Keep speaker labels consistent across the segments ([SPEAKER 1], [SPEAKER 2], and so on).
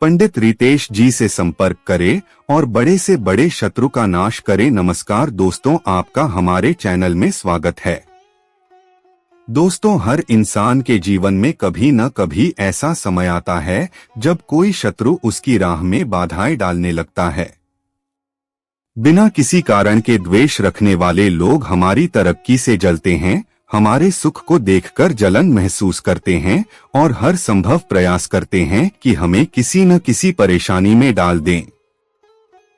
[SPEAKER 1] पंडित रितेश जी से संपर्क करें और बड़े से बड़े शत्रु का नाश करें। नमस्कार दोस्तों, आपका हमारे चैनल में स्वागत है। दोस्तों, हर इंसान के जीवन में कभी न कभी ऐसा समय आता है जब कोई शत्रु उसकी राह में बाधाएं डालने लगता है। बिना किसी कारण के द्वेष रखने वाले लोग हमारी तरक्की से जलते हैं, हमारे सुख को देखकर जलन महसूस करते हैं और हर संभव प्रयास करते हैं कि हमें किसी न किसी परेशानी में डाल दें।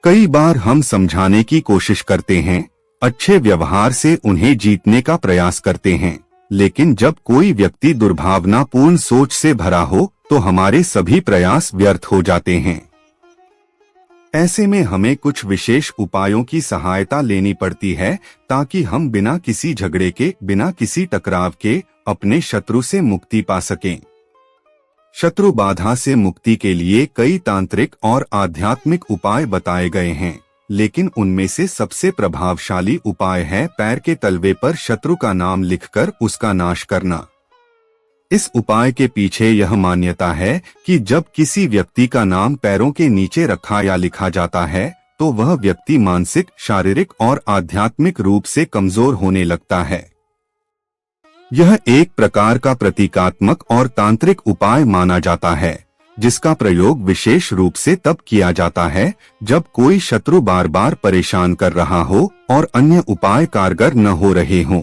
[SPEAKER 1] कई बार हम समझाने की कोशिश करते हैं, अच्छे व्यवहार से उन्हें जीतने का प्रयास करते हैं, लेकिन जब कोई व्यक्ति दुर्भावनापूर्ण सोच से भरा हो तो हमारे सभी प्रयास व्यर्थ हो जाते हैं। ऐसे में हमें कुछ विशेष उपायों की सहायता लेनी पड़ती है ताकि हम बिना किसी झगड़े के, बिना किसी टकराव के अपने शत्रु से मुक्ति पा सकें। शत्रु बाधा से मुक्ति के लिए कई तांत्रिक और आध्यात्मिक उपाय बताए गए हैं, लेकिन उनमें से सबसे प्रभावशाली उपाय है पैर के तलवे पर शत्रु का नाम लिखकर उसका नाश करना। इस उपाय के पीछे यह मान्यता है कि जब किसी व्यक्ति का नाम पैरों के नीचे रखा या लिखा जाता है तो वह व्यक्ति मानसिक, शारीरिक और आध्यात्मिक रूप से कमजोर होने लगता है। यह एक प्रकार का प्रतीकात्मक और तांत्रिक उपाय माना जाता है, जिसका प्रयोग विशेष रूप से तब किया जाता है जब कोई शत्रु बार बार परेशान कर रहा हो और अन्य उपाय कारगर न हो रहे हों।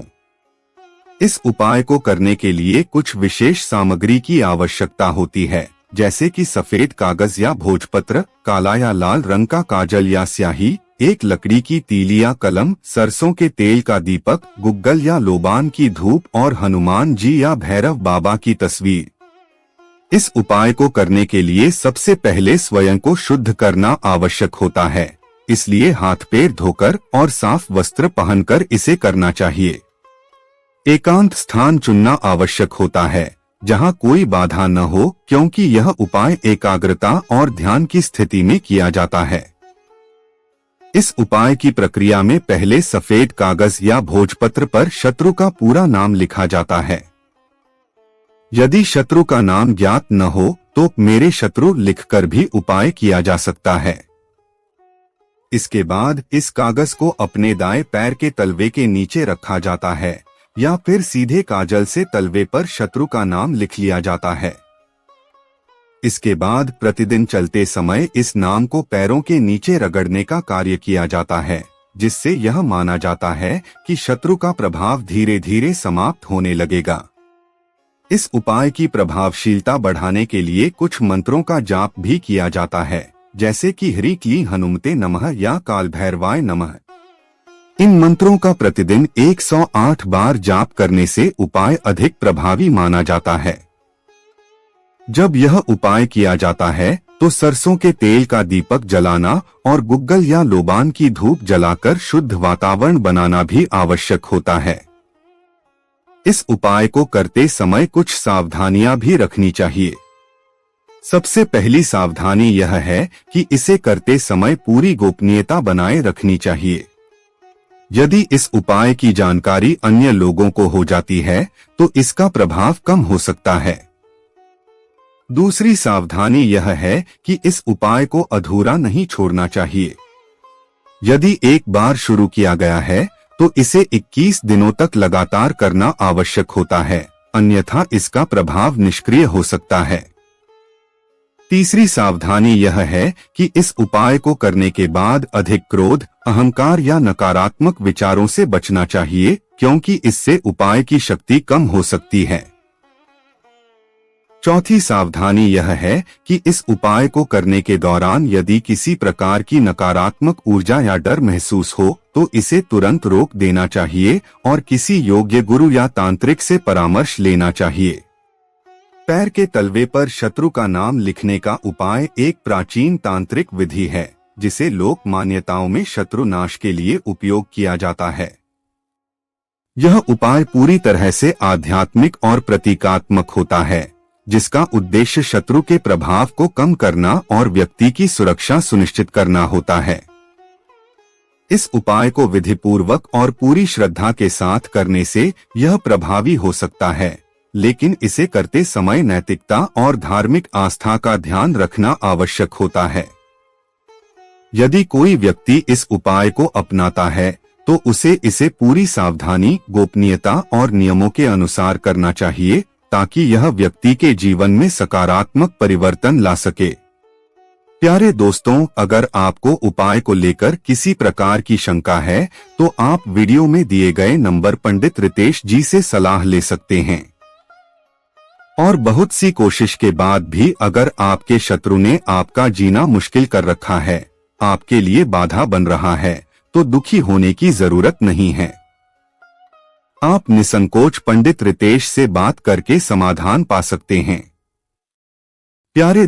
[SPEAKER 1] इस उपाय को करने के लिए कुछ विशेष सामग्री की आवश्यकता होती है, जैसे कि सफेद कागज या भोजपत्र, काला या लाल रंग का काजल या स्याही, एक लकड़ी की तीली या कलम, सरसों के तेल का दीपक, गुग्गल या लोबान की धूप और हनुमान जी या भैरव बाबा की तस्वीर। इस उपाय को करने के लिए सबसे पहले स्वयं को शुद्ध करना आवश्यक होता है, इसलिए हाथ पैर धोकर और साफ वस्त्र पहनकर इसे करना चाहिए। एकांत स्थान चुनना आवश्यक होता है जहां कोई बाधा न हो, क्योंकि यह उपाय एकाग्रता और ध्यान की स्थिति में किया जाता है। इस उपाय की प्रक्रिया में पहले सफेद कागज या भोजपत्र पर शत्रु का पूरा नाम लिखा जाता है। यदि शत्रु का नाम ज्ञात न हो तो मेरे शत्रु लिखकर भी उपाय किया जा सकता है। इसके बाद इस कागज को अपने दाएं पैर के तलवे के नीचे रखा जाता है या फिर सीधे काजल से तलवे पर शत्रु का नाम लिख लिया जाता है। इसके बाद प्रतिदिन चलते समय इस नाम को पैरों के नीचे रगड़ने का कार्य किया जाता है, जिससे यह माना जाता है कि शत्रु का प्रभाव धीरे धीरे समाप्त होने लगेगा। इस उपाय की प्रभावशीलता बढ़ाने के लिए कुछ मंत्रों का जाप भी किया जाता है, जैसे कि ह्रीं क्लीं हनुमते नमः या काल भैरवाय नमः। इन मंत्रों का प्रतिदिन 108 बार जाप करने से उपाय अधिक प्रभावी माना जाता है। जब यह उपाय किया जाता है तो सरसों के तेल का दीपक जलाना और गुग्गल या लोबान की धूप जलाकर शुद्ध वातावरण बनाना भी आवश्यक होता है। इस उपाय को करते समय कुछ सावधानियां भी रखनी चाहिए। सबसे पहली सावधानी यह है कि इसे करते समय पूरी गोपनीयता बनाए रखनी चाहिए। यदि इस उपाय की जानकारी अन्य लोगों को हो जाती है तो इसका प्रभाव कम हो सकता है। दूसरी सावधानी यह है कि इस उपाय को अधूरा नहीं छोड़ना चाहिए। यदि एक बार शुरू किया गया है तो इसे 21 दिनों तक लगातार करना आवश्यक होता है, अन्यथा इसका प्रभाव निष्क्रिय हो सकता है। तीसरी सावधानी यह है कि इस उपाय को करने के बाद अधिक क्रोध, अहंकार या नकारात्मक विचारों से बचना चाहिए, क्योंकि इससे उपाय की शक्ति कम हो सकती है। चौथी सावधानी यह है कि इस उपाय को करने के दौरान यदि किसी प्रकार की नकारात्मक ऊर्जा या डर महसूस हो तो इसे तुरंत रोक देना चाहिए और किसी योग्य गुरु या तांत्रिक से परामर्श लेना चाहिए। पैर के तलवे पर शत्रु का नाम लिखने का उपाय एक प्राचीन तांत्रिक विधि है, जिसे लोक मान्यताओं में शत्रु नाश के लिए उपयोग किया जाता है। यह उपाय पूरी तरह से आध्यात्मिक और प्रतीकात्मक होता है, जिसका उद्देश्य शत्रु के प्रभाव को कम करना और व्यक्ति की सुरक्षा सुनिश्चित करना होता है। इस उपाय को विधिपूर्वक और पूरी श्रद्धा के साथ करने से यह प्रभावी हो सकता है, लेकिन इसे करते समय नैतिकता और धार्मिक आस्था का ध्यान रखना आवश्यक होता है। यदि कोई व्यक्ति इस उपाय को अपनाता है तो उसे इसे पूरी सावधानी, गोपनीयता और नियमों के अनुसार करना चाहिए ताकि यह व्यक्ति के जीवन में सकारात्मक परिवर्तन ला सके। प्यारे दोस्तों, अगर आपको उपाय को लेकर किसी प्रकार की शंका है तो आप वीडियो में दिए गए नंबर पंडित रितेश जी से सलाह ले सकते हैं। और बहुत सी कोशिश के बाद भी अगर आपके शत्रु ने आपका जीना मुश्किल कर रखा है, आपके लिए बाधा बन रहा है, तो दुखी होने की जरूरत नहीं है। आप निसंकोच पंडित रितेश से बात करके समाधान पा सकते हैं। प्यारे